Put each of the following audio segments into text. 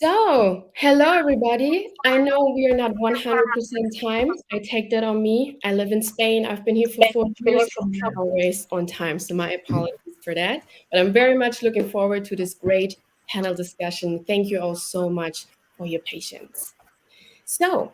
Hello everybody. I know we are not 100% time. I take that on me. I live in Spain. I've been here for 4 years. I'm not always on time, so my apologies for that. But I'm very much looking forward to this great panel discussion. Thank you all so much for your patience. So,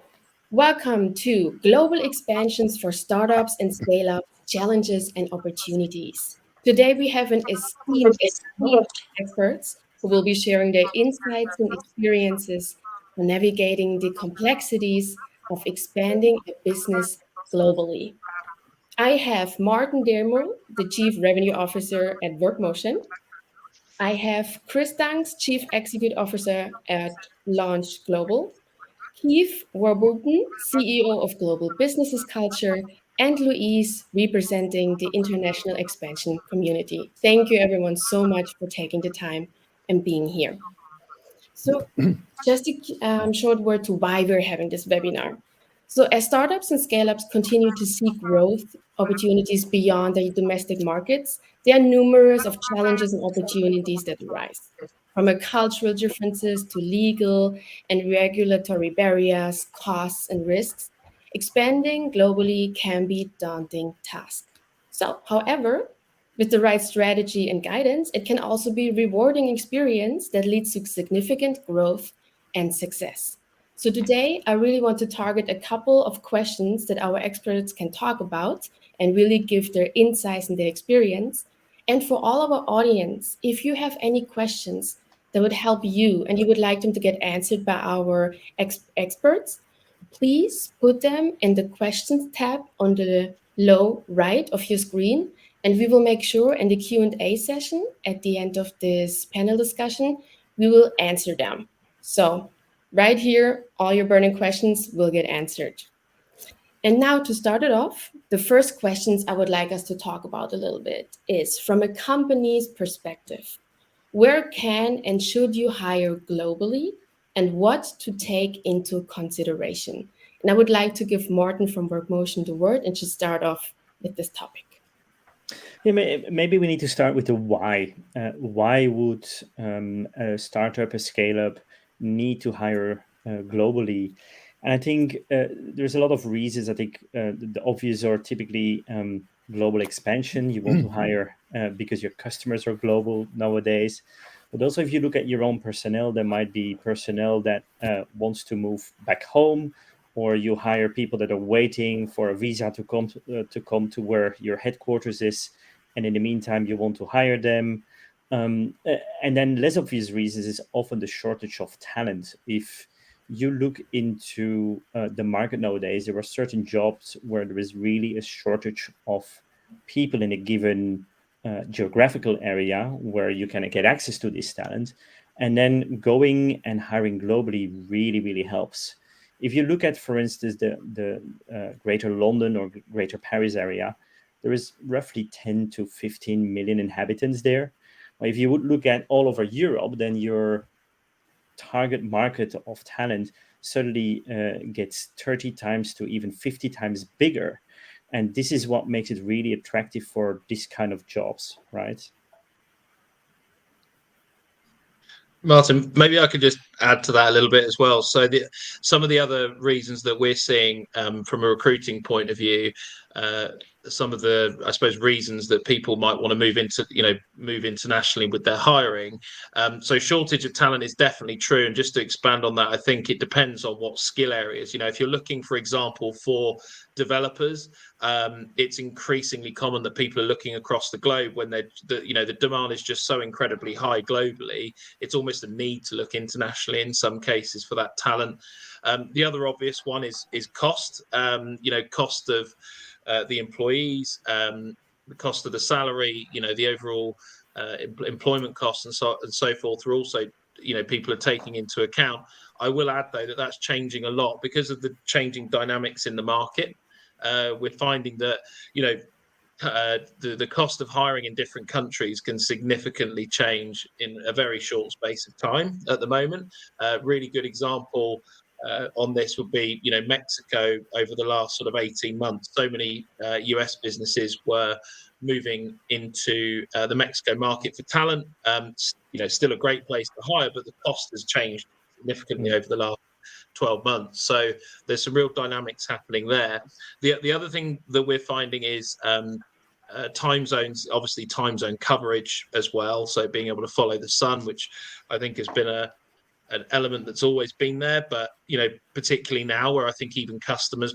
welcome to Global Expansions for Startups and Scale-Up Challenges and Opportunities. Today we have an esteemed team of experts who will be sharing their insights and experiences for navigating the complexities of expanding a business globally. I have Maarten Dermul, the Chief Revenue Officer at WorkMotion. I have Chris Danks, Chief Executive Officer at Launch Global. Keith Warburton, CEO of Global Businesses Culture, and Louise, representing the international expansion community. Thank you, everyone, so much for taking the time and being here. So, just a short word to why we're having this webinar. So, as startups and scale ups continue to seek growth opportunities beyond their domestic markets, there are numerous of challenges and opportunities that arise. From a cultural differences to legal and regulatory barriers, costs, and risks, expanding globally can be a daunting task. So, however, with the right strategy and guidance, it can also be a rewarding experience that leads to significant growth and success. So today, I really want to target a couple of questions that our experts can talk about and really give their insights and their experience. And for all of our audience, if you have any questions that would help you and you would like them to get answered by our experts, please put them in the questions tab on the low right of your screen, and we will make sure in the Q&A session at the end of this panel discussion, we will answer them. So right here, all your burning questions will get answered. And now to start it off, the first questions I would like us to talk about a little bit is from a company's perspective. Where can and should you hire globally and what to take into consideration? And I would like to give Maarten from WorkMotion the word and to start off with this topic. Yeah, maybe we need to start with the why. Why would a startup, a scale up, need to hire globally? And I think there's a lot of reasons. I think the obvious are typically global expansion. You want to hire because your customers are global nowadays. But also, if you look at your own personnel, there might be personnel that wants to move back home, or you hire people that are waiting for a visa to come to where your headquarters is, and in the meantime you want to hire them. And then less obvious reasons is often the shortage of talent. If you look into the market nowadays, there are certain jobs where there is really a shortage of people in a given geographical area where you can get access to this talent. And then going and hiring globally really, really helps. If you look at, for instance, the Greater London or Greater Paris area, there is roughly 10 to 15 million inhabitants there. If you would look at all over Europe, then your target market of talent suddenly gets 30 times to even 50 times bigger. And this is what makes it really attractive for this kind of jobs, right? Maarten, maybe I could just add to that a little bit as well. So some of the other reasons that we're seeing from a recruiting point of view, some of the, I suppose, reasons that people might want to move internationally with their hiring. So shortage of talent is definitely true. And just to expand on that, I think it depends on what skill areas. If you're looking, for example, for developers, it's increasingly common that people are looking across the globe when the demand is just so incredibly high globally. It's almost a need to look internationally in some cases for that talent. The other obvious one is cost. Cost of the employees, the cost of the salary, the overall employment costs and so forth are also people are taking into account. I will add though that that's changing a lot because of the changing dynamics in the market. We're finding that the cost of hiring in different countries can significantly change in a very short space of time at the moment. Really good example on this would be, Mexico over the last sort of 18 months. So many US businesses were moving into the Mexico market for talent. Still a great place to hire, but the cost has changed significantly over the last 12 months. So there's some real dynamics happening there. The other thing that we're finding is time zones, obviously time zone coverage as well. So being able to follow the sun, which I think has been an element that's always been there, but particularly now, where I think even customers,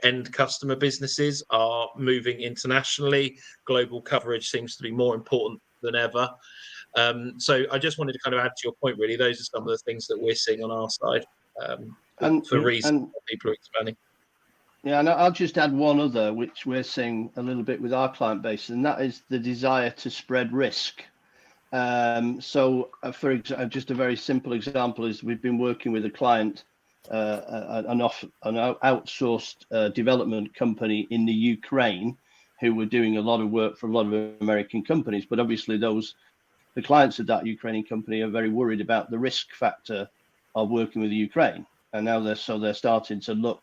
end customer businesses are moving internationally. Global coverage seems to be more important than ever. So I just wanted to kind of add to your point. Really, those are some of the things that we're seeing on our side for reasons people are expanding. Yeah, and I'll just add one other, which we're seeing a little bit with our client base, and that is the desire to spread risk. So, for example, just a very simple example is we've been working with a client, an outsourced development company in the Ukraine, who were doing a lot of work for a lot of American companies. But obviously, the clients of that Ukrainian company are very worried about the risk factor of working with the Ukraine, and now they're starting to look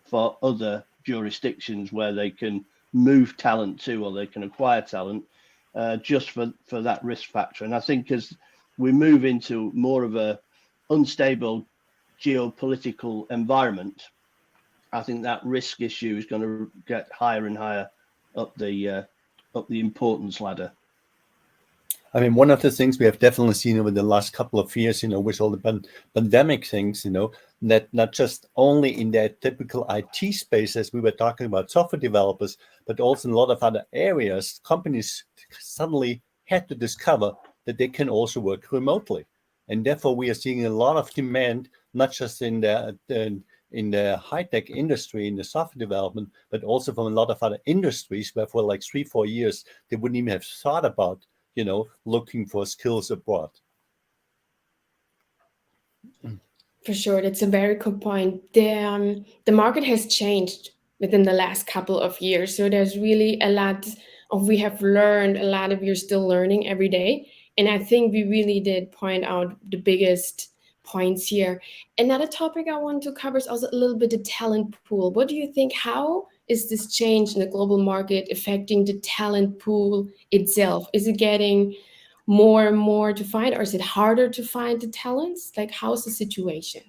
for other jurisdictions where they can move talent to, or they can acquire talent, just for that risk factor. And I think as we move into more of a unstable geopolitical environment, I think that risk issue is going to get higher and higher up the importance ladder. I mean, one of the things we have definitely seen over the last couple of years, with all the pandemic things, that not just only in their typical IT space, as we were talking about software developers, but also in a lot of other areas, companies suddenly had to discover that they can also work remotely. And therefore, we are seeing a lot of demand, not just in the high-tech industry, in the software development, but also from a lot of other industries where for like 3-4 years, they wouldn't even have thought about looking for skills abroad. For sure, that's a very good point. The market has changed within the last couple of years, so there's really a lot of we have learned, a lot of you're still learning every day, and I think we really did point out the biggest points here. Another topic I want to cover is also a little bit the talent pool. What do you think? How is this change in the global market affecting the talent pool itself? Is it getting more and more to find, or is it harder to find the talents? Like, how's the situation?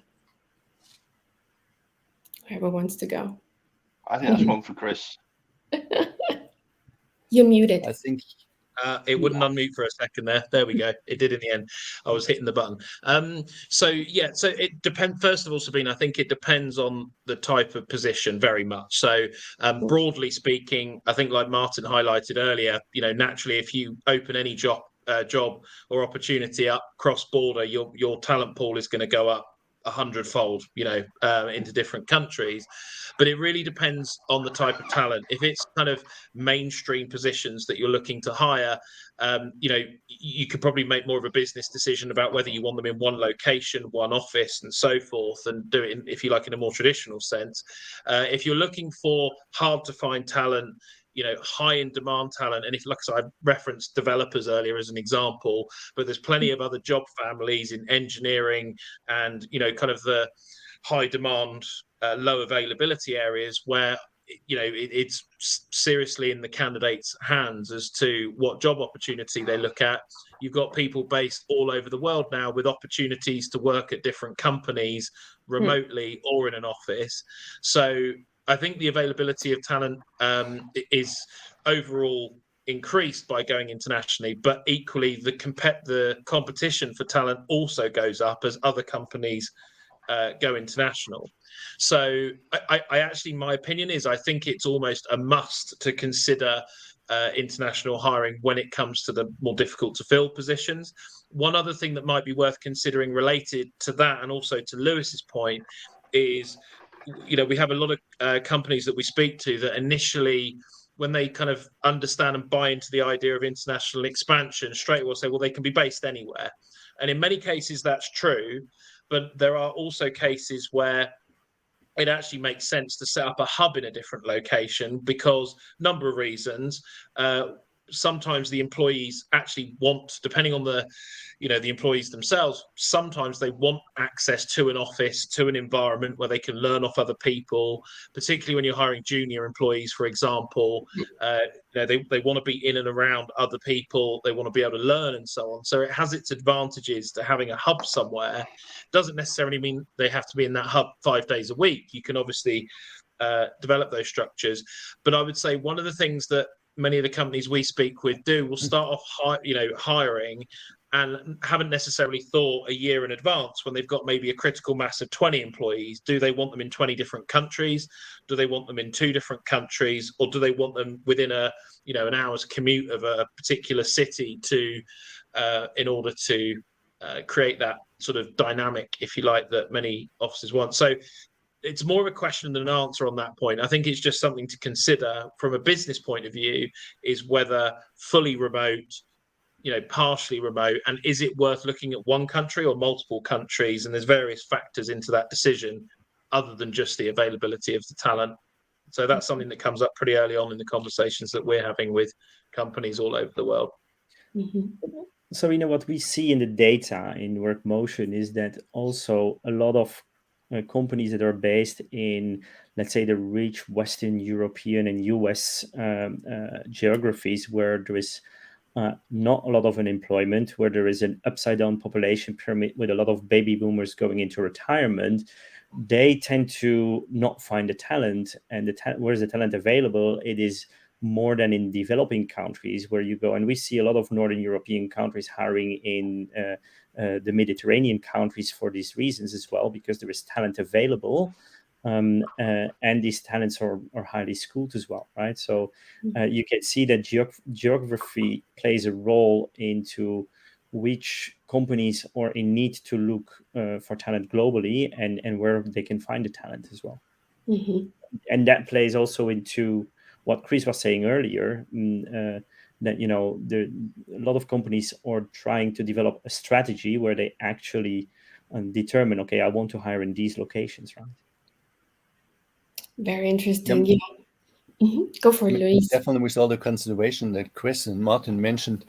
Whoever wants to go. I think that's one for Chris. You're muted. I think it wouldn't unmute for a second there. There we go. It did in the end. I was hitting the button. So it depends. First of all, Sabine, I think it depends on the type of position very much. So broadly speaking, I think like Maarten highlighted earlier, naturally, if you open any job or opportunity up cross-border, your talent pool is going to go up 100-fold, into different countries. But it really depends on the type of talent. If it's kind of mainstream positions that you're looking to hire, you could probably make more of a business decision about whether you want them in one location, one office, and so forth, and do it, if you like, in a more traditional sense. If you're looking for hard to find talent, high in demand talent, and if, like I referenced developers earlier as an example, but there's plenty of other job families in engineering and kind of the high demand, low availability areas where it's seriously in the candidate's hands as to what job opportunity they look at. You've got people based all over the world now with opportunities to work at different companies remotely or in an office. So I think the availability of talent is overall increased by going internationally, but equally the competition for talent also goes up as other companies go international. So I actually, my opinion is, I think it's almost a must to consider international hiring when it comes to the more difficult to fill positions. One other thing that might be worth considering related to that, and also to Lewis's point, is we have a lot of companies that we speak to that initially, when they kind of understand and buy into the idea of international expansion, straight away say, well, they can be based anywhere. And in many cases, that's true. But there are also cases where it actually makes sense to set up a hub in a different location because number of reasons. sometimes the employees actually want, depending on the employees themselves, sometimes they want access to an office, to an environment where they can learn off other people, particularly when you're hiring junior employees, for example. They want to be in and around other people. They want to be able to learn and so on. So it has its advantages to having a hub somewhere. Doesn't necessarily mean they have to be in that hub 5 days a week. You can obviously develop those structures. But I would say one of the things that many of the companies we speak with will start off hiring and haven't necessarily thought a year in advance when they've got maybe a critical mass of 20 employees. Do they want them in 20 different countries? Do they want them in 2 different countries? Or do they want them within an hour's commute of a particular city in order to create that sort of dynamic, if you like, that many offices want? So it's more of a question than an answer on that point. I think it's just something to consider from a business point of view, is whether fully remote, partially remote, and is it worth looking at one country or multiple countries? And there's various factors into that decision other than just the availability of the talent. So that's something that comes up pretty early on in the conversations that we're having with companies all over the world. So what we see in the data in WorkMotion is that also a lot of companies that are based in, let's say, the rich Western European and US geographies, where there is not a lot of unemployment, where there is an upside down population pyramid with a lot of baby boomers going into retirement, they tend to not find the talent. And where's the talent available? It is more than in developing countries where you go. And we see a lot of Northern European countries hiring in the Mediterranean countries for these reasons as well, because there is talent available. And these talents are highly schooled as well, right? So you can see that geography plays a role into which companies are in need to look for talent globally, and where they can find the talent as well. And that plays also into what Chris was saying earlier, that a lot of companies are trying to develop a strategy where they actually determine, okay, I want to hire in these locations, right? Very interesting. Yeah. Go for it, Luis. Definitely, with all the consideration that Chris and Maarten mentioned,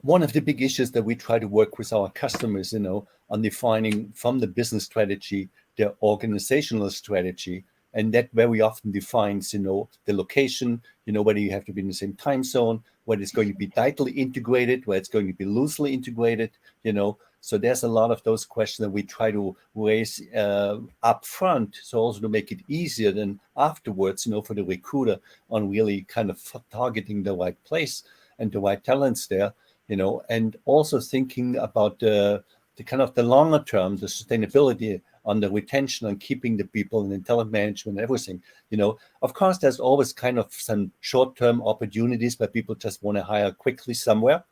one of the big issues that we try to work with our customers, on defining from the business strategy their organizational strategy. And that very often defines, the location, whether you have to be in the same time zone, whether it's going to be tightly integrated, whether it's going to be loosely integrated, So there's a lot of those questions that we try to raise up front, so also to make it easier than afterwards, for the recruiter on really kind of targeting the right place and the right talents there, and also thinking about the kind of the longer term, the sustainability on the retention and keeping the people and the talent management and everything. Of course, there's always kind of some short-term opportunities where people just want to hire quickly somewhere,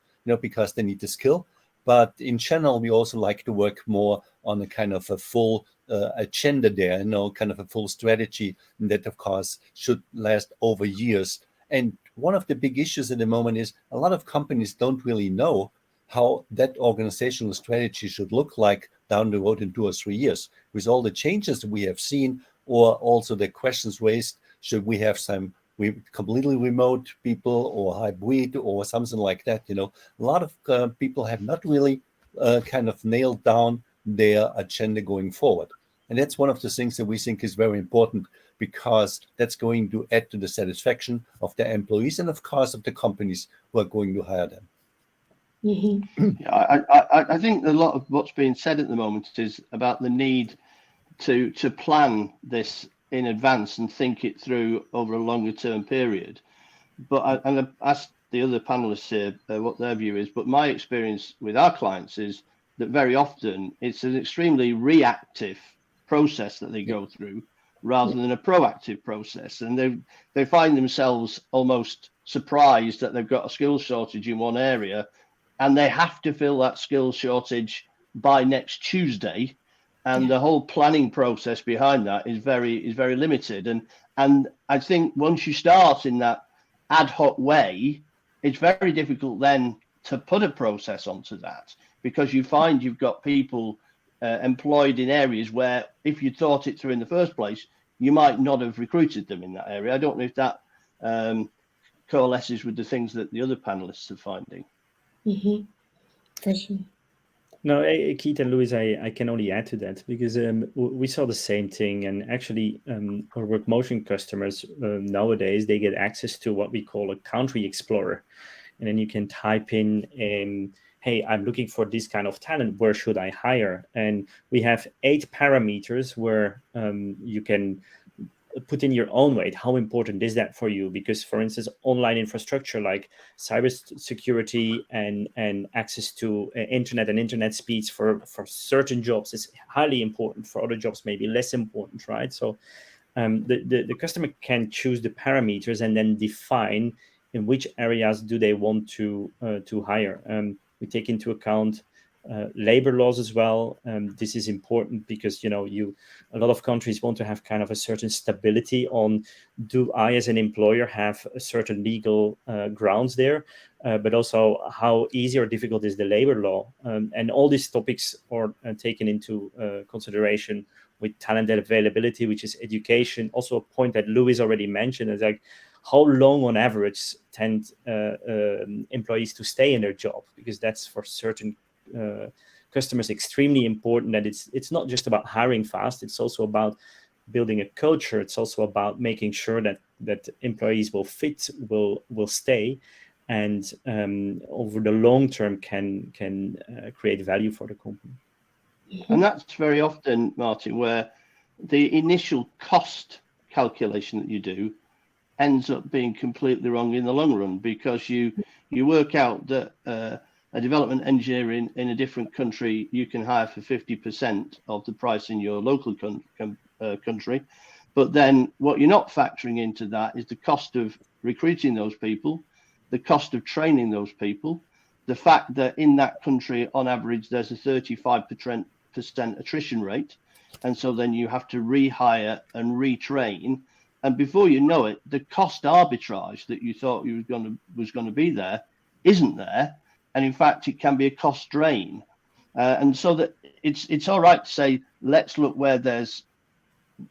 because they need the skill. But in general, we also like to work more on a kind of a full agenda there, kind of a full strategy. And that, of course, should last over years. And one of the big issues at the moment is a lot of companies don't really know how that organizational strategy should look like down the road in 2 or 3 years. With all the changes that we have seen, or also the questions raised, should we have some completely remote people or hybrid or something like that? A lot of people have not really kind of nailed down their agenda going forward. And that's one of the things that we think is very important, because that's going to add to the satisfaction of the employees and, of course, of the companies who are going to hire them. Yeah, I think a lot of what's being said at the moment is about the need to plan this in advance and think it through over a longer term period. But I asked the other panelists here what their view is, but my experience with our clients is that very often it's an extremely reactive process that they go through rather than a proactive process, and they find themselves almost surprised that they've got a skills shortage in one area, and they have to fill that skills shortage by next Tuesday, and the whole planning process behind that is very limited. And I think once you start in that ad hoc way, it's very difficult then to put a process onto that, because you find you've got people employed in areas where, if you thought it through in the first place, you might not have recruited them in that area. I don't know if that coalesces with the things that the other panelists are finding. Mm-hmm. For sure. No, Keith and Louis, I can only add to that because we saw the same thing. And actually, our WorkMotion customers nowadays, they get access to what we call a country explorer. And then you can type in, hey, I'm looking for this kind of talent. Where should I hire? And we have 8 parameters where you can put in your own weight. How important is that for you? Because, for instance, online infrastructure like cyber security and access to internet and internet speeds for certain jobs is highly important. For other jobs, maybe less important, right? So the customer can choose the parameters and then define in which areas do they want to hire. We take into account labor laws as well. This is important because a lot of countries want to have kind of a certain stability on, do I as an employer have a certain legal grounds there, but also how easy or difficult is the labor law, and all these topics are taken into consideration with talent availability, which is education. Also a point that Louis already mentioned is like, how long on average tend employees to stay in their job, because that's for certain customers extremely important. That it's not just about hiring fast, it's also about building a culture. It's also about making sure that employees will fit, will stay, and over the long term can create value for the company. And that's very often, Maarten, where the initial cost calculation that you do ends up being completely wrong in the long run, because you work out that a development engineer in a different country you can hire for 50% of the price in your local country. But then what you're not factoring into that is the cost of recruiting those people, the cost of training those people, the fact that in that country, on average, there's a 35% attrition rate. And so then you have to rehire and retrain. And before you know it, the cost arbitrage that you thought was going to be there isn't there. And in fact, it can be a cost drain. And so that it's all right to say, let's look where there's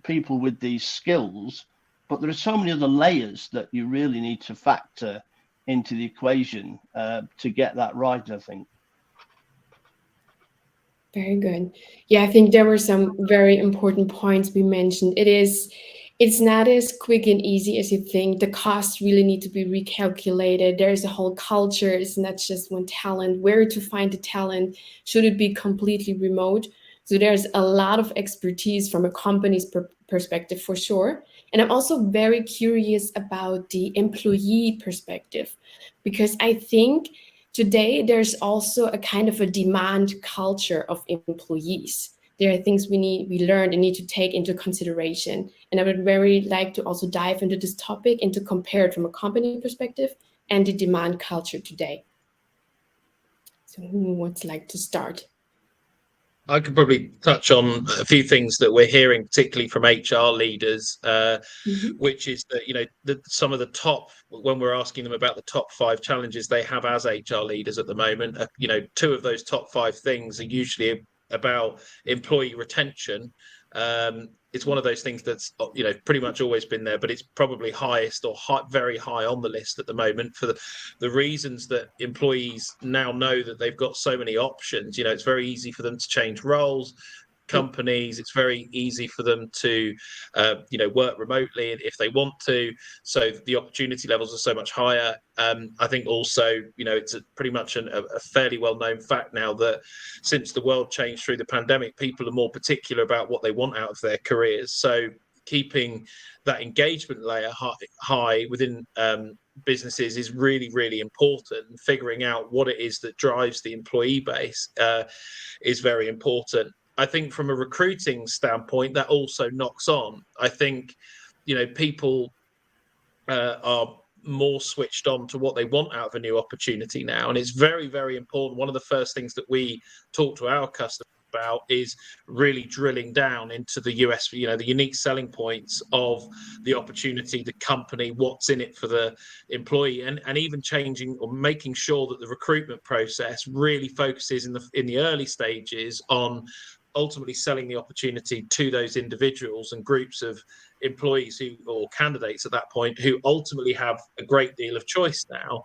people with these skills, but there are so many other layers that you really need to factor into the equation to get that right, I think. Very good. Yeah, I think there were some very important points we mentioned. It's not as quick and easy as you think. The costs really need to be recalculated. There's a whole culture. It's not just one talent. Where to find the talent? Should it be completely remote? So there's a lot of expertise from a company's perspective for sure. And I'm also very curious about the employee perspective, because I think today there's also a kind of a demand culture of employees. There are things we learned and need to take into consideration. And I would very like to also dive into this topic and to compare it from a company perspective and the demand culture today. So who would like to start? I could probably touch on a few things that we're hearing, particularly from HR leaders, which is that, some of the top, when we're asking them about the top 5 challenges they have as HR leaders at the moment, 2 of those top 5 things are usually about employee retention. It's one of those things that's pretty much always been there, but it's probably highest or very high on the list at the moment for the reasons that employees now know that they've got so many options. It's very easy for them to change roles, companies. It's very easy for them to work remotely if they want to, so the opportunity levels are so much higher. I think also it's pretty much a fairly well-known fact now that since the world changed through the pandemic, people are more particular about what they want out of their careers. So keeping that engagement layer high within businesses is really, really important. Figuring out what it is that drives the employee base is very important. I think from a recruiting standpoint, that also knocks on. I think, people are more switched on to what they want out of a new opportunity now. And it's very, very important. One of the first things that we talk to our customers about is really drilling down into the the unique selling points of the opportunity, the company, what's in it for the employee, and even changing or making sure that the recruitment process really focuses in the early stages on ultimately selling the opportunity to those individuals and groups of employees or candidates at that point who ultimately have a great deal of choice now.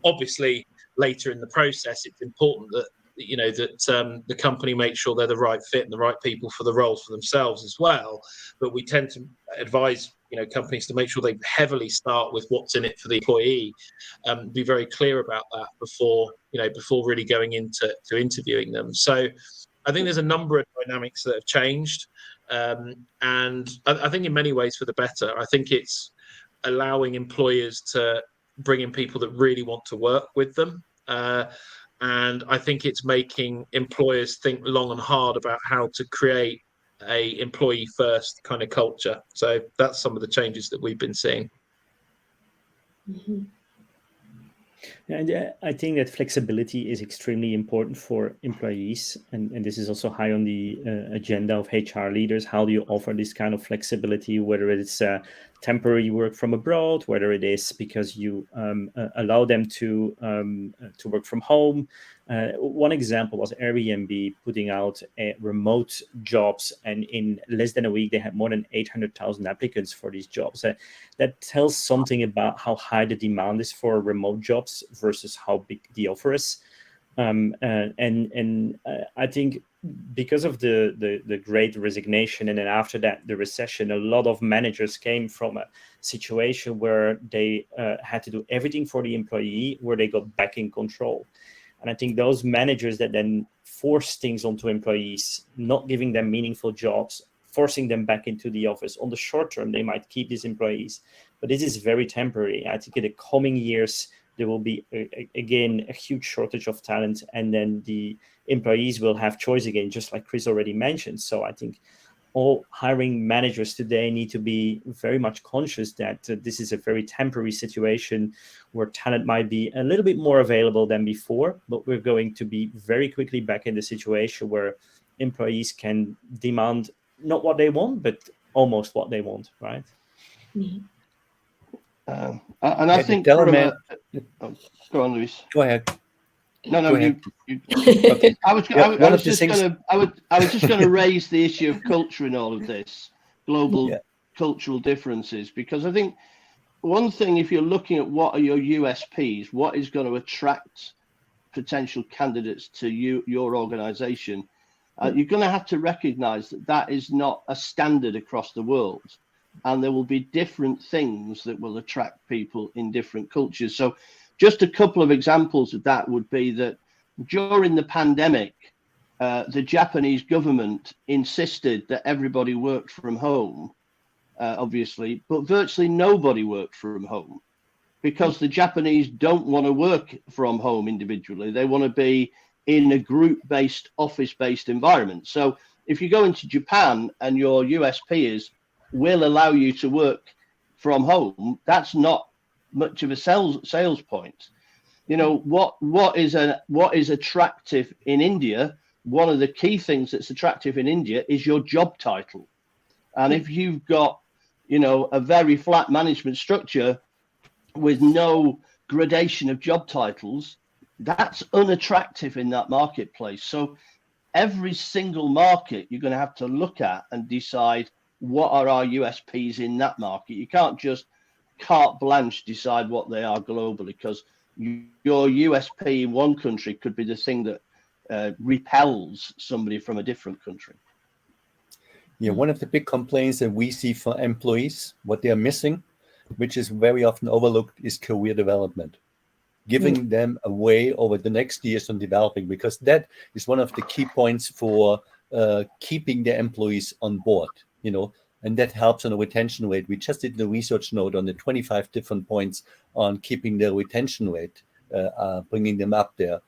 Obviously, later in the process, it's important that the company makes sure they're the right fit and the right people for the roles for themselves as well. But we tend to advise companies to make sure they heavily start with what's in it for the employee, be very clear about that before really going into interviewing them. So I think there's a number of dynamics that have changed, and I think in many ways for the better. I think it's allowing employers to bring in people that really want to work with them. And I think it's making employers think long and hard about how to create a employee first kind of culture. So that's some of the changes that we've been seeing. Mm-hmm. And I think that flexibility is extremely important for employees. And this is also high on the agenda of HR leaders. How do you offer this kind of flexibility, whether it's temporary work from abroad, whether it is because you allow them to work from home. One example was Airbnb putting out remote jobs, and in less than a week, they had more than 800,000 applicants for these jobs. That tells something about how high the demand is for remote jobs versus how big the offer is. And I think because of the great resignation, and then after that, the recession, a lot of managers came from a situation where they had to do everything for the employee, where they got back in control. And I think those managers that then force things onto employees, not giving them meaningful jobs, forcing them back into the office, on the short term, they might keep these employees. But this is very temporary. I think in the coming years, there will be, again, a huge shortage of talent. And then the employees will have choice again, just like Chris already mentioned. So I think all hiring managers today need to be very much conscious that this is a very temporary situation where talent might be a little bit more available than before, but we're going to be very quickly back in the situation where employees can demand not what they want, but almost what they want, right? Mm-hmm. And I think go on, Luis. Go ahead. No, you. Okay. I was just going to raise the issue of culture in all of this, global cultural differences, because I think one thing, if you're looking at what are your USPs, what is going to attract potential candidates to your organization, you're going to have to recognize that is not a standard across the world. And there will be different things that will attract people in different cultures. So just a couple of examples of that would be that during the pandemic, the Japanese government insisted that everybody worked from home, obviously, but virtually nobody worked from home because the Japanese don't want to work from home individually. They want to be in a group-based, office-based environment. So if you go into Japan and your USP is will allow you to work from home, that's not much of a sales point. What is attractive in India? One of the key things that's attractive in India is your job title. And if you've got a very flat management structure with no gradation of job titles, that's unattractive in that marketplace. So every single market you're going to have to look at and decide what are our USPs in that market. You can't just carte blanche decide what they are globally, because your USP in one country could be the thing that repels somebody from a different country. Yeah, one of the big complaints that we see for employees, what they are missing, which is very often overlooked, is career development. Giving them a way over the next years on developing, because that is one of the key points for keeping the employees on board, and that helps on the retention rate. We just did the research note on the 25 different points on keeping the retention rate, bringing them up there,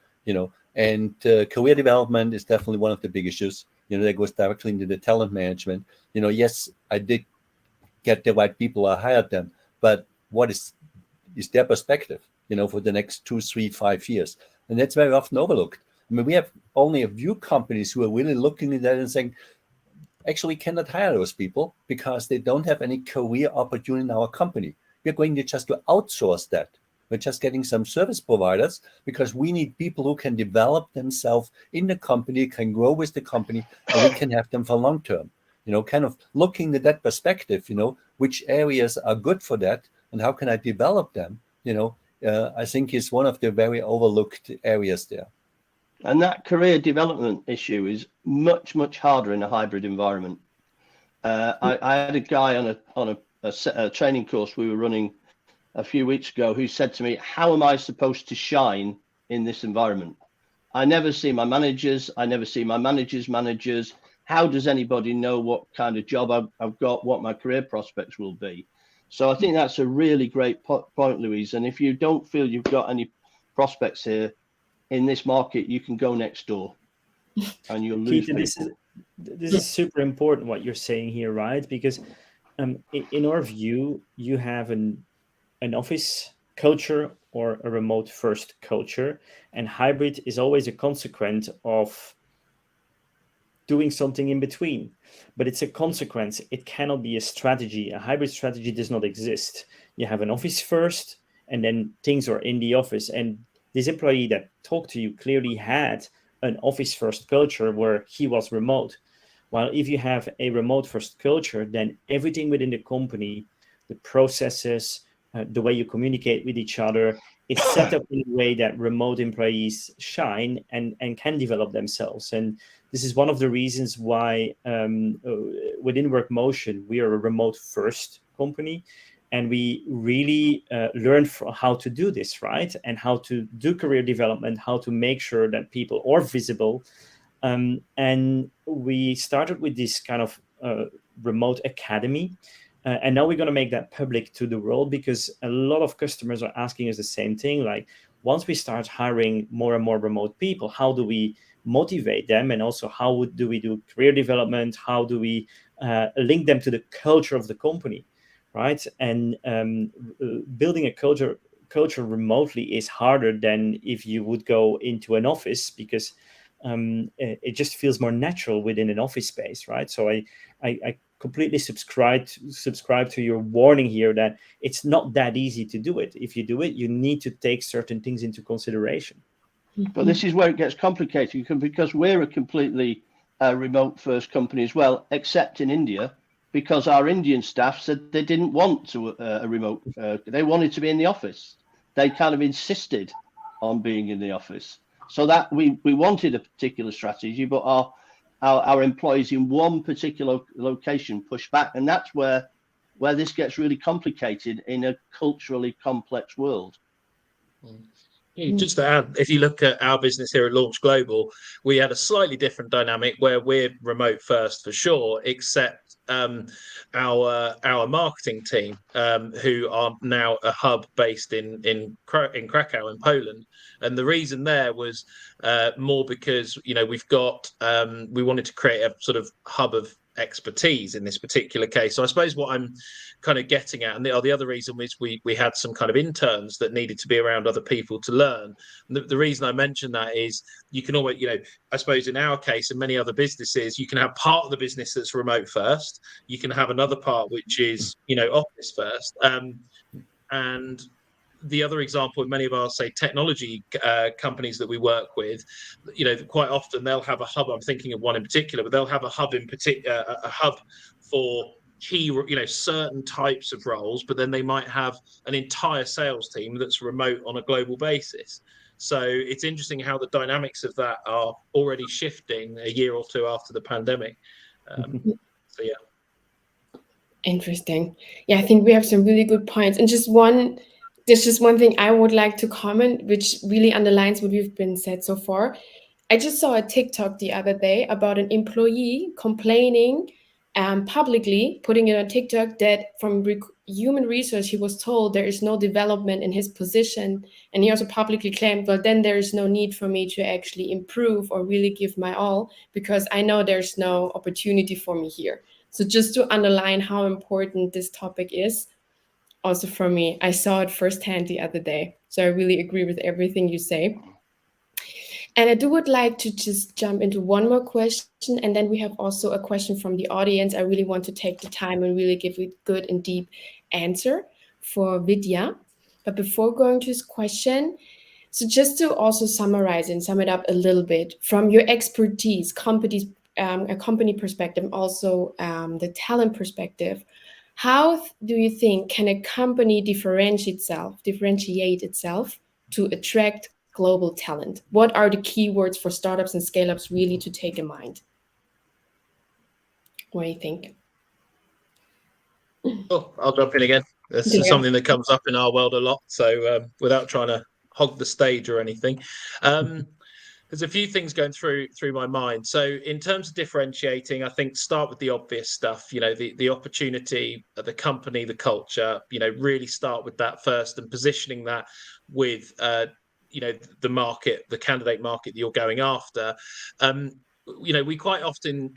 and career development is definitely one of the big issues. That goes directly into the talent management. Yes, I did get the right people, I hired them, but what is their perspective, for the next 2, 3, 5 years? And that's very often overlooked. I mean, we have only a few companies who are really looking at that and saying, actually, we cannot hire those people because they don't have any career opportunity in our company. We're going to just to outsource that. We're just getting some service providers because we need people who can develop themselves in the company, can grow with the company, and we can have them for long term. Kind of looking at that perspective, which areas are good for that and how can I develop them, I think is one of the very overlooked areas there. And that career development issue is much, much harder in a hybrid environment. I had a guy on a training course we were running a few weeks ago who said to me, how am I supposed to shine in this environment? I never see my managers. I never see my managers' managers. How does anybody know what kind of job I've got, what my career prospects will be? So I think that's a really great point, Louise. And if you don't feel you've got any prospects here in this market, you can go next door and you'll lose people. This is super important what you're saying here, right? Because in our view, you have an office culture or a remote first culture, and hybrid is always a consequence of doing something in between. But it's a consequence. It cannot be a strategy. A hybrid strategy does not exist. You have an office first, and then things are in the office. And this employee that talked to you clearly had an office first culture where he was remote. While if you have a remote first culture, then everything within the company, the processes, the way you communicate with each other, is set up in a way that remote employees shine and can develop themselves. And this is one of the reasons why within WorkMotion, we are a remote first company. And we really learned how to do this, right? And how to do career development, how to make sure that people are visible. And we started with this kind of remote academy. And now we're going to make that public to the world, because a lot of customers are asking us the same thing. Like, once we start hiring more and more remote people, how do we motivate them? And also, how do we do career development? How do we link them to the culture of the company? Right. And building a culture remotely is harder than if you would go into an office, because it just feels more natural within an office space. Right. So I completely subscribe to your warning here that it's not that easy to do it. If you do it, you need to take certain things into consideration. But this is where it gets complicated, because we're a completely remote first company as well, except in India. Because our Indian staff said they didn't want a remote, they wanted to be in the office. They kind of insisted on being in the office. So that we wanted a particular strategy, but our employees in one particular location pushed back. And that's where this gets really complicated in a culturally complex world. Just to add, if you look at our business here at Launch Global, we had a slightly different dynamic where we're remote first for sure, except our marketing team, who are now a hub based in Krakow in Poland. And the reason there was more because, we've got we wanted to create a sort of hub of expertise in this particular case. So I suppose what I'm kind of getting at, and the other reason was we had some kind of interns that needed to be around other people to learn. And the reason I mention that is you can always, I suppose in our case and many other businesses, you can have part of the business that's remote first. You can have another part which is, office first. And the other example in many of our, say, technology companies that we work with, quite often they'll have a hub. I'm thinking of one in particular, but they'll have a hub a hub for key, certain types of roles, but then they might have an entire sales team that's remote on a global basis. So it's interesting how the dynamics of that are already shifting a year or two after the pandemic. So yeah. Interesting. Yeah, I think we have some really good points. And there's just one thing I would like to comment, which really underlines what we've been said so far. I just saw a TikTok the other day about an employee complaining publicly, putting it on TikTok, that from human resource, he was told there is no development in his position. And he also publicly claimed, well, then there is no need for me to actually improve or really give my all, because I know there's no opportunity for me here. So just to underline how important this topic is, also for me, I saw it firsthand the other day. So I really agree with everything you say. And I would like to just jump into one more question. And then we have also a question from the audience. I really want to take the time and really give a good and deep answer for Vidya. But before going to his question, so just to also summarize and sum it up a little bit, from your expertise, a company perspective, also the talent perspective, how do you think can a company differentiate itself to attract global talent? What are the keywords for startups and scale-ups really to take in mind? What do you think? Oh, I'll jump in again. This is Yeah. something that comes up in our world a lot. So without trying to hog the stage or anything, there's a few things going through my mind. So in terms of differentiating, I think start with the obvious stuff. You know, the opportunity, the company, the culture. You know, really start with that first and positioning that with you know, the market, the candidate market that you're going after. You know, we quite often,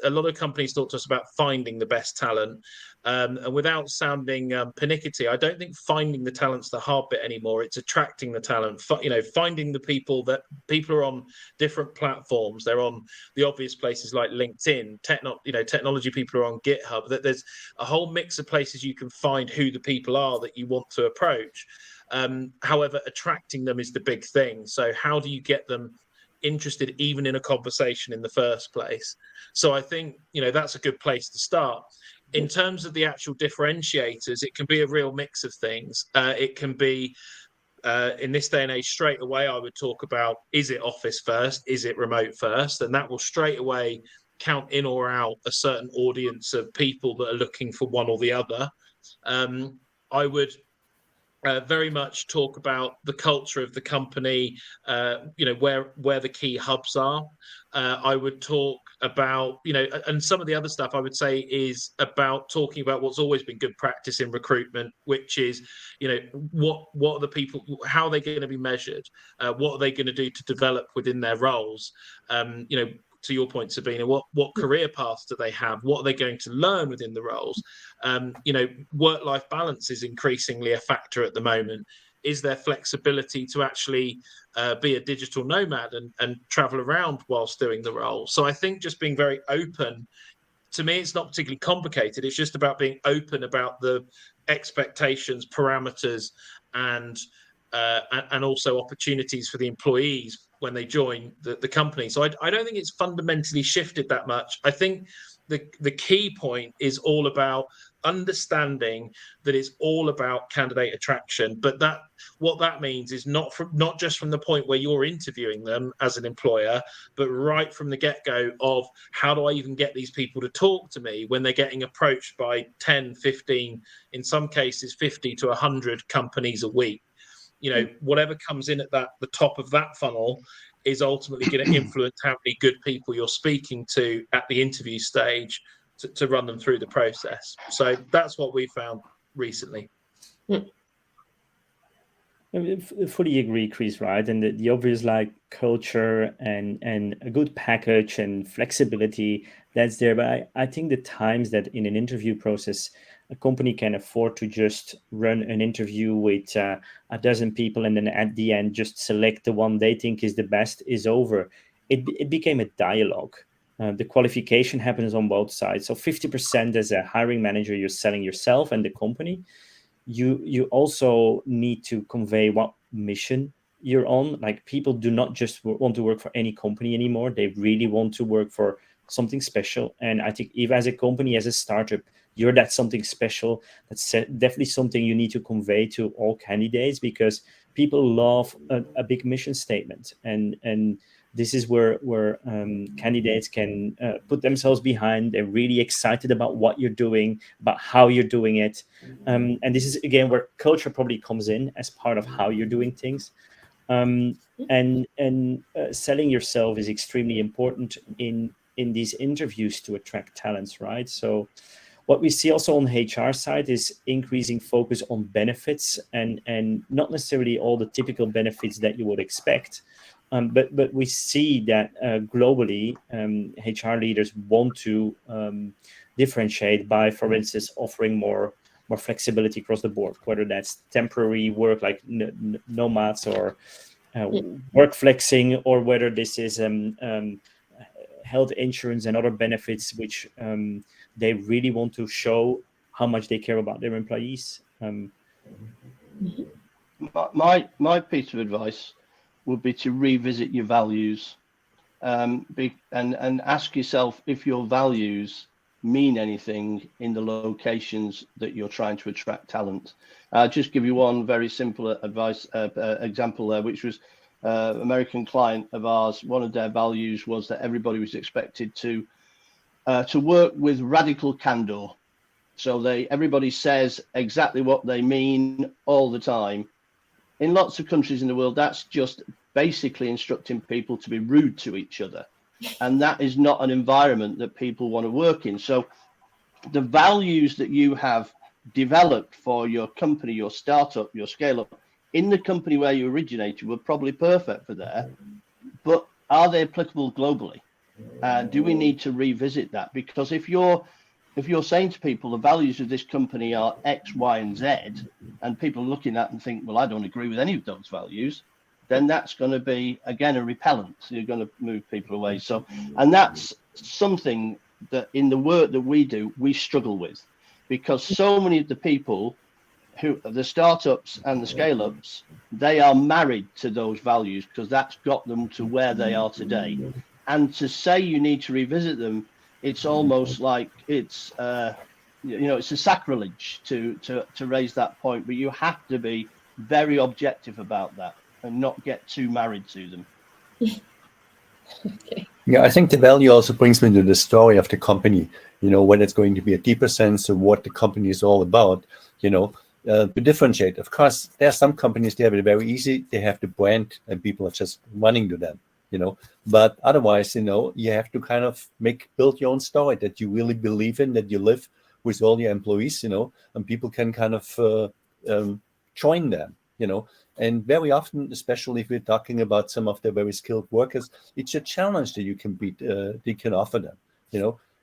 a lot of companies talk to us about finding the best talent. And without sounding pernickety, I don't think finding the talent's the hard bit anymore. It's attracting the talent. You know, finding the people that people are on different platforms. They're on the obvious places like LinkedIn. Technology people are on GitHub. That there's a whole mix of places you can find who the people are that you want to approach. However, attracting them is the big thing. So how do you get them interested even in a conversation in the first place? So I think, you know, that's a good place to start. In terms of the actual differentiators, it can be a real mix of things. It can be in this day and age, straight away, I would talk about, is it office first? Is it remote first? And that will straight away count in or out a certain audience of people that are looking for one or the other. I would very much talk about the culture of the company, you know, where the key hubs are. I would talk about, you know, and some of the other stuff I would say is about talking about what's always been good practice in recruitment, which is, you know, what are the people, how are they going to be measured? What are they going to do to develop within their roles? You know, to your point, Sabina, what career paths do they have? What are they going to learn within the roles? You know, work-life balance is increasingly a factor at the moment. Is there flexibility to actually be a digital nomad and travel around whilst doing the role? So I think just being very open, to me, it's not particularly complicated. It's just about being open about the expectations, parameters, and also opportunities for the employees when they join the company. So I don't think it's fundamentally shifted that much. I think the key point is all about understanding that it's all about candidate attraction, but that what that means is not just from the point where you're interviewing them as an employer, but right from the get-go of how do I even get these people to talk to me when they're getting approached by 10, 15, in some cases 50 to 100 companies a week. You know, whatever comes in at the top of that funnel is ultimately going to influence how many good people you're speaking to at the interview stage to run them through the process. So that's what we found recently. I fully agree, Chris, right? And the obvious, like, culture and a good package and flexibility, that's there. But I think the times that in an interview process, a company can afford to just run an interview with a dozen people and then at the end just select the one they think is the best is over. It became a dialogue. The qualification happens on both sides. So 50% as a hiring manager, you're selling yourself and the company. You also need to convey what mission you're on. Like, people do not just want to work for any company anymore. They really want to work for something special. And I think if as a company, as a startup, you're that something special, that's definitely something you need to convey to all candidates, because people love a big mission statement. And this is where candidates can put themselves behind. They're really excited about what you're doing, about how you're doing it. And this is, again, where culture probably comes in as part of how you're doing things. And selling yourself is extremely important in these interviews to attract talents, right? So what we see also on the HR side is increasing focus on benefits, and not necessarily all the typical benefits that you would expect. But we see that globally, HR leaders want to differentiate by, for instance, offering more flexibility across the board, whether that's temporary work like nomads or work flexing, or whether this is health insurance and other benefits, which they really want to show how much they care about their employees. My piece of advice would be to revisit your values, and ask yourself if your values mean anything in the locations that you're trying to attract talent. I'll just give you one very simple example there, which was American client of ours. One of their values was that everybody was expected to work with radical candor. So everybody says exactly what they mean all the time. In lots of countries in the world, that's just basically instructing people to be rude to each other. And that is not an environment that people want to work in. So the values that you have developed for your company, your startup, your scale up in the company where you originated were probably perfect for there, but are they applicable globally? Do we need to revisit that? Because if you're saying to people the values of this company are X, Y, and Z, and people are looking at and think, well, I don't agree with any of those values, then that's going to be, again, a repellent. So you're going to move people away. So, and that's something that in the work that we do, we struggle with, because so many of the people the startups and the scale-ups, they are married to those values because that's got them to where they are today. And to say you need to revisit them, it's almost like it's it's a sacrilege to raise that point. But you have to be very objective about that and not get too married to them. Okay. Yeah, I think the value also brings me to the story of the company, when it's going to be a deeper sense of what the company is all about, to differentiate. Of course, there are some companies, they have it very easy. They have the brand and people are just running to them, But otherwise, you have to kind of build your own story that you really believe in, that you live with all your employees, and people can kind of join them, And very often, especially if we're talking about some of the very skilled workers, it's a challenge that you can offer them.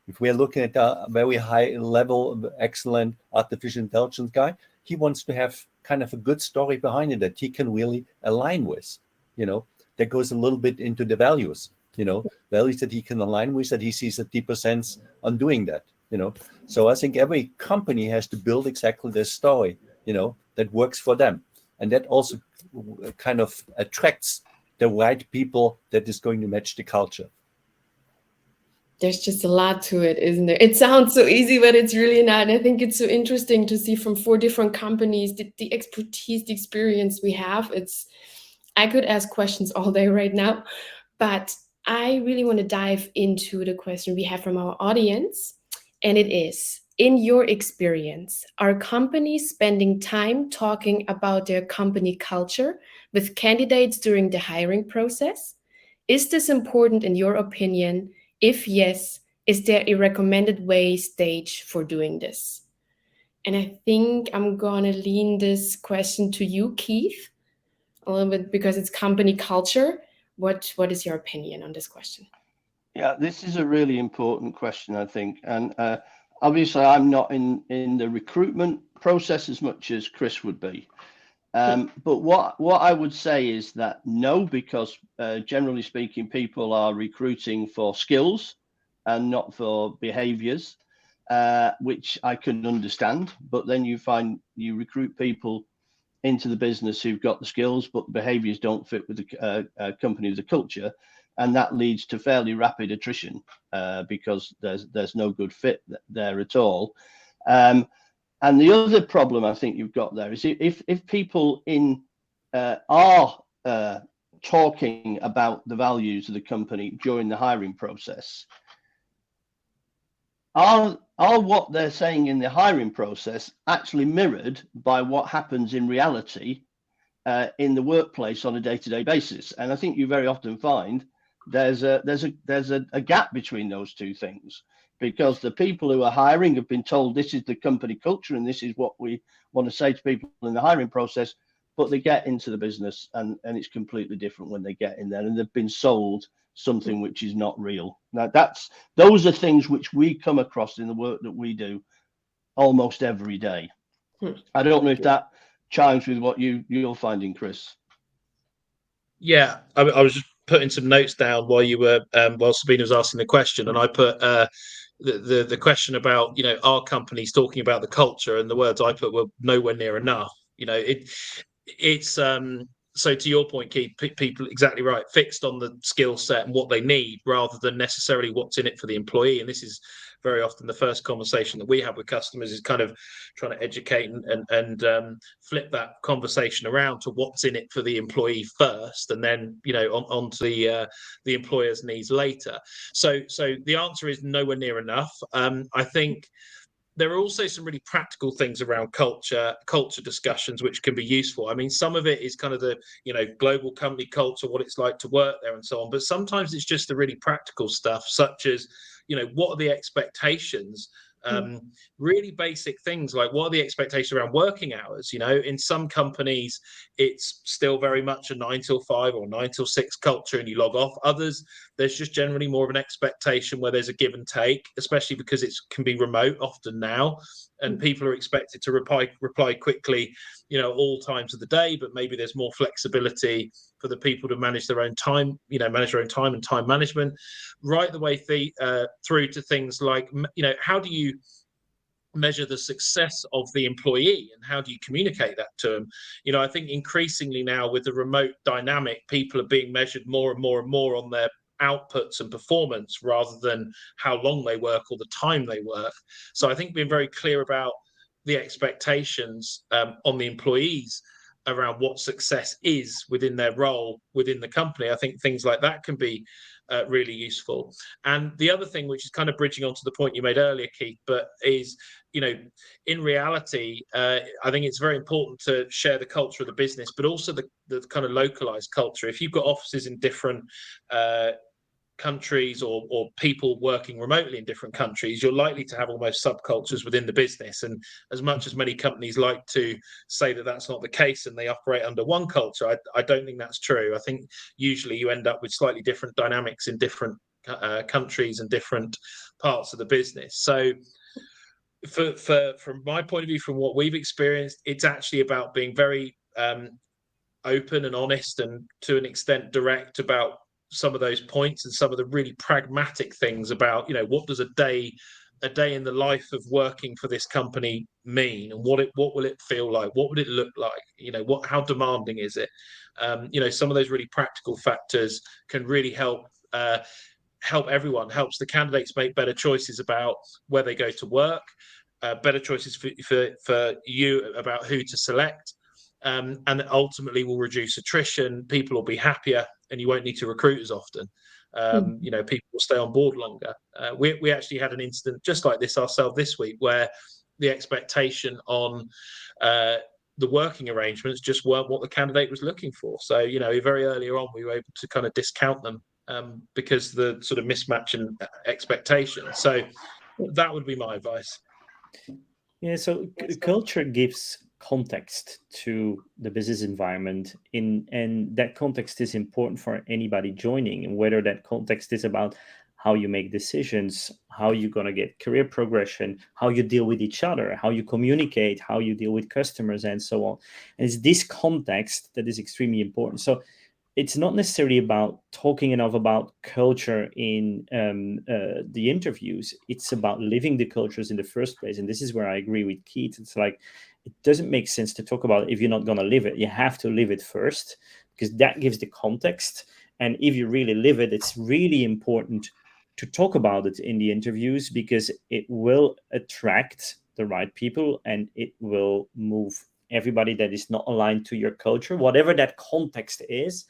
If we're looking at a very high level, excellent artificial intelligence guy, he wants to have kind of a good story behind it that he can really align with. That goes a little bit into the values. Values that he can align with, that he sees a deeper sense on doing that. So I think every company has to build exactly this story, that works for them. And that also kind of attracts the right people that is going to match the culture. There's just a lot to it, isn't there? It sounds so easy, but it's really not. And I think it's so interesting to see from 4 different companies the expertise, the experience we have. I could ask questions all day right now, but I really want to dive into the question we have from our audience. And it is, in your experience, are companies spending time talking about their company culture with candidates during the hiring process? Is this important in your opinion? If yes, is there a recommended stage for doing this? And I think I'm going to lean this question to you, Keith, a little bit because it's company culture. What is your opinion on this question? Yeah, this is a really important question, I think. And obviously, I'm not in the recruitment process as much as Chris would be. But what I would say is that no, because generally speaking, people are recruiting for skills and not for behaviors, which I can understand. But then you recruit people into the business who've got the skills, but the behaviors don't fit with the company, the culture. And that leads to fairly rapid attrition because there's no good fit there at all. And the other problem I think you've got there is if people are talking about the values of the company during the hiring process, are what they're saying in the hiring process actually mirrored by what happens in reality in the workplace on a day-to-day basis? And I think you very often find there's a gap between those two things, because the people who are hiring have been told this is the company culture and this is what we want to say to people in the hiring process, but they get into the business and it's completely different when they get in there, and they've been sold something which is not real. Now those are things which we come across in the work that we do almost every day. I don't know if that chimes with what you're finding, Chris. Yeah, I was just putting some notes down while you were while Sabina was asking the question, and I put the question about, are companies talking about the culture, and the words I put were nowhere near enough. It's so to your point, Keith, people exactly right, fixed on the skill set and what they need rather than necessarily what's in it for the employee. And this is very often the first conversation that we have with customers, is kind of trying to educate and flip that conversation around to what's in it for the employee first, and then on to the employer's needs later. So the answer is nowhere near enough. I think there are also some really practical things around culture discussions which can be useful. I mean, some of it is kind of the global company culture, what it's like to work there and so on, but sometimes it's just the really practical stuff, such as what are the expectations, really basic things like what are the expectations around working hours. In some companies it's still very much a 9 till 5 or 9 till 6 culture and you log off. Others, there's just generally more of an expectation where there's a give and take, especially because it can be remote often now, and people are expected to reply quickly all times of the day, but maybe there's more flexibility for the people to manage their own time, and time management, right the way through to things like how do you measure the success of the employee and how do you communicate that to them? I think increasingly now with the remote dynamic, people are being measured more and more and more on their outputs and performance rather than how long they work or the time they work. So I think being very clear about the expectations on the employees around what success is within their role within the company, I think things like that can be really useful. And the other thing, which is kind of bridging onto the point you made earlier, Keith, but is in reality, I think it's very important to share the culture of the business, but also the kind of localized culture. If you've got offices in different countries or people working remotely in different countries, you're likely to have almost subcultures within the business. And as much as many companies like to say that that's not the case and they operate under one culture, I don't think that's true. I think usually you end up with slightly different dynamics in different countries and different parts of the business. So from my point of view, from what we've experienced, it's actually about being very open and honest and to an extent direct about some of those points and some of the really pragmatic things about what does a day in the life of working for this company mean, and what will it feel like, what would it look like, how demanding is it. Some of those really practical factors can really help everyone, helps the candidates make better choices about where they go to work, better choices for you about who to select, and ultimately will reduce attrition. People will be happier and you won't need to recruit as often. People will stay on board longer. We actually had an incident just like this ourselves this week, where the expectation on the working arrangements just weren't what the candidate was looking for. So very early on we were able to kind of discount them because the sort of mismatch in expectations. So that would be my advice. Yeah, so culture gives context to the business environment, and that context is important for anybody joining, and whether that context is about how you make decisions, how you're going to get career progression, how you deal with each other, how you communicate, how you deal with customers, and so on. And it's this context that is extremely important. So it's not necessarily about talking enough about culture in the interviews. It's about living the cultures in the first place. And this is where I agree with Keith. It's like, it doesn't make sense to talk about it if you're not going to live it. You have to live it first, because that gives the context. And if you really live it, it's really important to talk about it in the interviews, because it will attract the right people and it will move everybody that is not aligned to your culture, whatever that context is,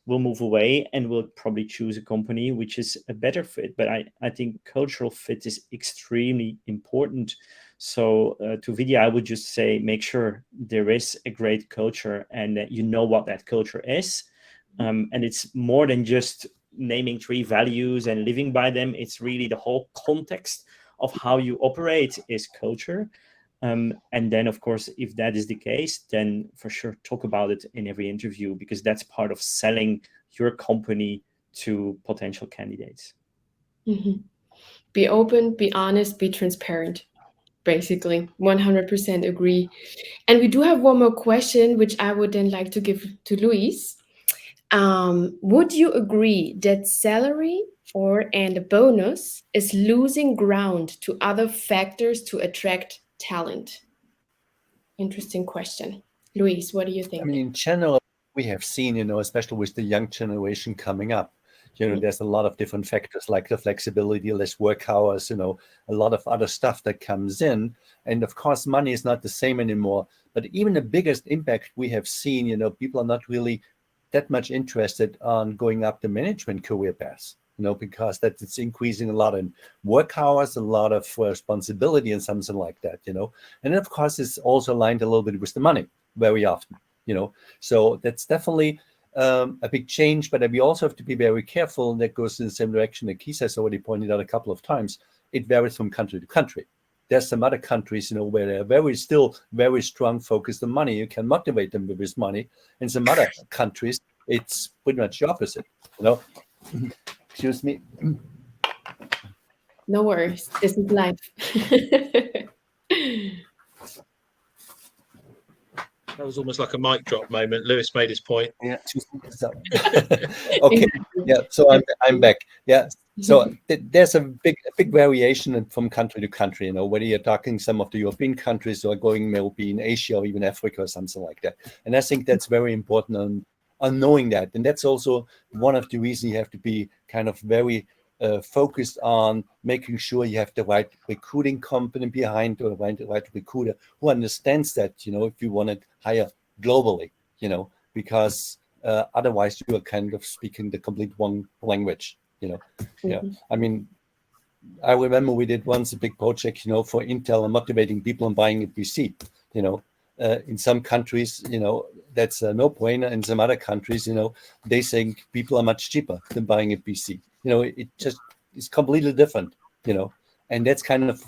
will move away and will probably choose a company which is a better fit. But I think cultural fit is extremely important. So to Vidya, I would just say, make sure there is a great culture and that you know what that culture is. And it's more than just naming 3 values and living by them. It's really the whole context of how you operate is culture. And then, of course, if that is the case, then for sure talk about it in every interview, because that's part of selling your company to potential candidates. Mm-hmm. Be open, be honest, be transparent. Basically, 100% agree. And we do have one more question, which I would then like to give to Luis. Would you agree that salary and a bonus is losing ground to other factors to attract talent? Interesting question. Luis, what do you I think? mean, in general, we have seen, especially with the young generation coming up, there's a lot of different factors like the flexibility, less work hours, a lot of other stuff that comes in. And of course, money is not the same anymore. But even the biggest impact we have seen, people are not really that much interested on going up the management career path, because that it's increasing a lot in work hours, a lot of responsibility and something like that, And then, of course, it's also aligned a little bit with the money very often, So that's definitely a big change, but we also have to be very careful, and that goes in the same direction that Keith has already pointed out a couple of times. It varies from country to country. There's some other countries, where they're still very strong focused on money. You can motivate them with this money. In some other countries, it's pretty much the opposite. Excuse me. No worries. This is life. That was almost like a mic drop moment. Lewis made his point. Yeah. Okay. Yeah. So I'm back. Yeah. So there's a big variation from country to country. Whether you're talking some of the European countries or going maybe in Asia or even Africa or something like that. And I think that's very important on knowing that. And that's also one of the reasons you have to be kind of very focused on making sure you have the right recruiting company behind, or the right recruiter who understands that, if you want to hire globally, because otherwise you are kind of speaking the complete wrong language, Yeah. I mean, I remember we did once a big project, for Intel and motivating people on buying a PC, in some countries, that's a no-brainer. In some other countries, they think people are much cheaper than buying a PC. It just is completely different, and that's kind of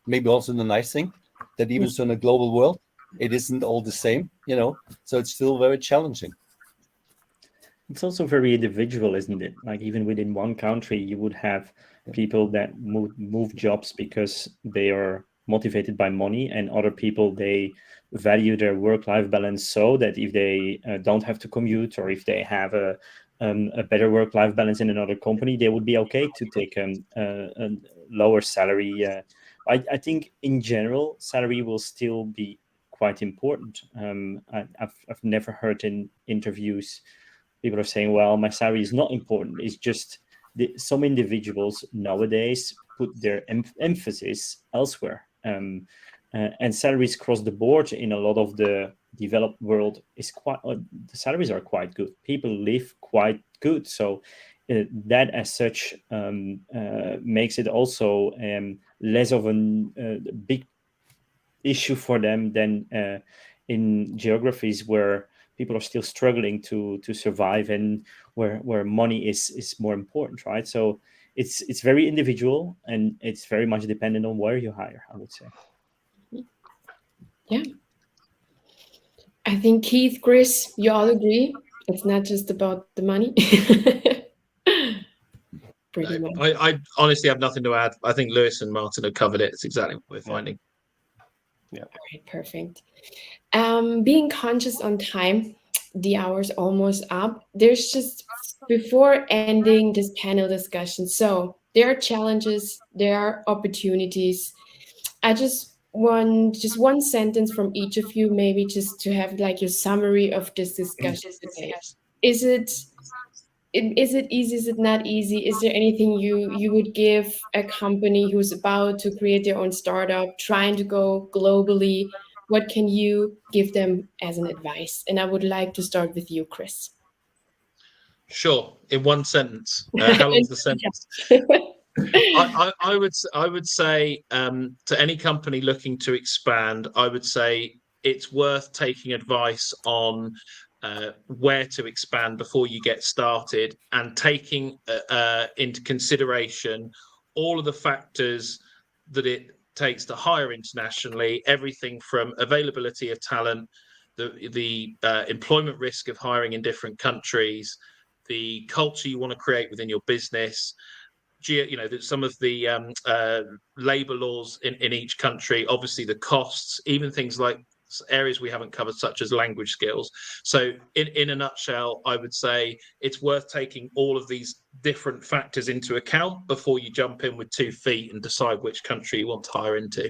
maybe also the nice thing that even so in a global world, it isn't all the same, so it's still very challenging. It's also very individual, isn't it? Like even within one country, you would have people that move jobs because they are motivated by money, and other people, they value their work-life balance so that if they don't have to commute, or if they have a better work-life balance in another company, they would be okay to take a lower salary. I think in general, salary will still be quite important. I've never heard in interviews people are saying, well, my salary is not important. It's just some individuals nowadays put their emphasis elsewhere. And salaries across the board in a lot of the developed world is the salaries are quite good. People live quite good. So that as such makes it also less of a big issue for them than in geographies where people are still struggling to survive, and where money is more important, right? So it's very individual, and it's very much dependent on where you hire, I would say. Yeah. I think Keith, Chris, you all agree. It's not just about the money. Pretty much. I honestly have nothing to add. I think Lewis and Maarten have covered it. It's exactly what we're finding. Yeah. All right, perfect. Being conscious on time, the hour's almost up. There's just, before ending this panel discussion, so there are challenges, there are opportunities. I just want one sentence from each of you, maybe just to have like your summary of this discussion today. Is it easy? Is it not easy? Is there anything you would give a company who's about to create their own startup, trying to go globally? What can you give them as an advice? And I would like to start with you, Chris. Sure. In one sentence. How long's the sentence? I would say to any company looking to expand, I would say it's worth taking advice on where to expand before you get started, and taking into consideration all of the factors that it takes to hire internationally, everything from availability of talent, the employment risk of hiring in different countries, the culture you want to create within your business, some of the labor laws in each country, obviously the costs, even things like areas we haven't covered, such as language skills. So in a nutshell, I would say it's worth taking all of these different factors into account before you jump in with 2 feet and decide which country you want to hire into.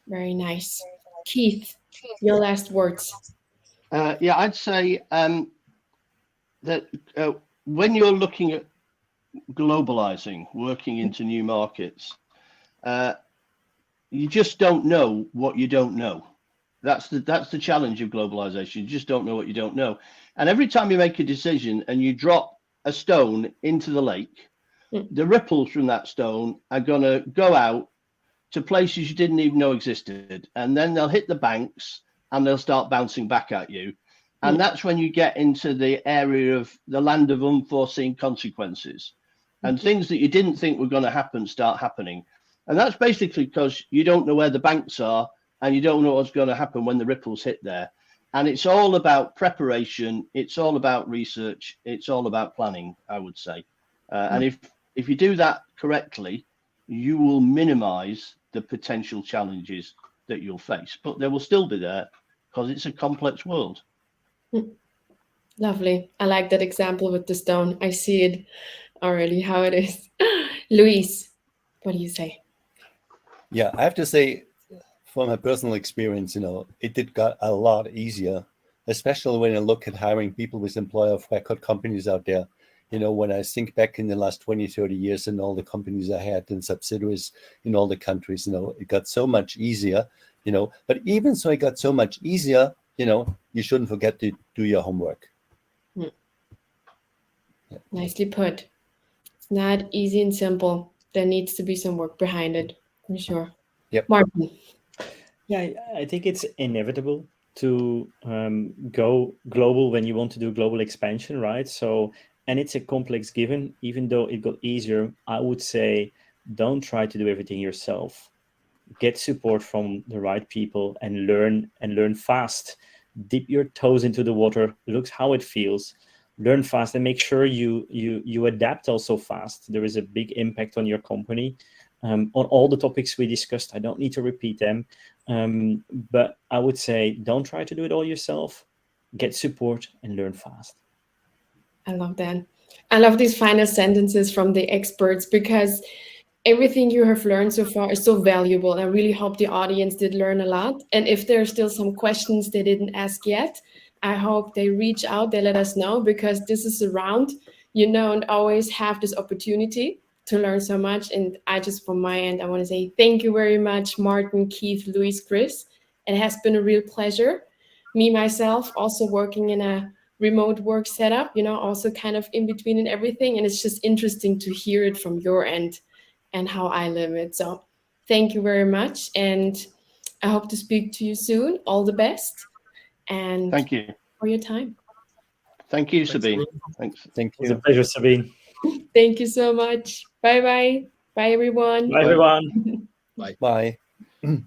Very nice. Keith, your last words. Yeah, I'd say that when you're looking at globalizing, working into new markets, you just don't know what you don't know. That's the challenge of globalization. You just don't know what you don't know. And every time you make a decision and you drop a stone into the lake, the ripples from that stone are going to go out to places you didn't even know existed. And then they'll hit the banks and they'll start bouncing back at you. And that's when you get into the area of the land of unforeseen consequences. And things that you didn't think were going to happen start happening. And that's basically because you don't know where the banks are and you don't know what's going to happen when the ripples hit there. And it's all about preparation. It's all about research. It's all about planning, I would say. And if you do that correctly, you will minimize the potential challenges that you'll face. But they will still be there because it's a complex world. Lovely. I like that example with the stone. I see it already how it is. Luis, what do you say? Yeah, I have to say, from my personal experience, it did got a lot easier, especially when I look at hiring people with employer of record companies out there. When I think back in the last 20, 30 years and all the companies I had and subsidiaries in all the countries, it got so much easier, but even so it got so much easier, you shouldn't forget to do your homework. Yeah. Nicely put. It's not easy and simple. There needs to be some work behind it, for sure. Yep. Maarten. Yeah, I think it's inevitable to go global when you want to do global expansion, right? So, and it's a complex given. Even though it got easier, I would say don't try to do everything yourself. Get support from the right people and learn fast. Dip your toes into the water, look how it feels. Learn fast and make sure you adapt also fast. There is a big impact on your company. On all the topics we discussed, I don't need to repeat them. But I would say don't try to do it all yourself. Get support and learn fast. I love that. I love these final sentences from the experts because everything you have learned so far is so valuable. I really hope the audience did learn a lot. And if there are still some questions they didn't ask yet, I hope they reach out, they let us know, because this is around, and always have this opportunity to learn so much. And I just, from my end, I want to say thank you very much, Maarten, Keith, Luis, Chris. It has been a real pleasure. Me, myself, also working in a remote work setup, also kind of in between and everything. And it's just interesting to hear it from your end and how I live it. So thank you very much. And I hope to speak to you soon. All the best. And thank you for your time. Thank you, Sabine. Thanks. Thank It was you. a pleasure, Sabine. Thank you so much. Bye-bye. Bye, everyone. Bye, everyone. Bye. Bye.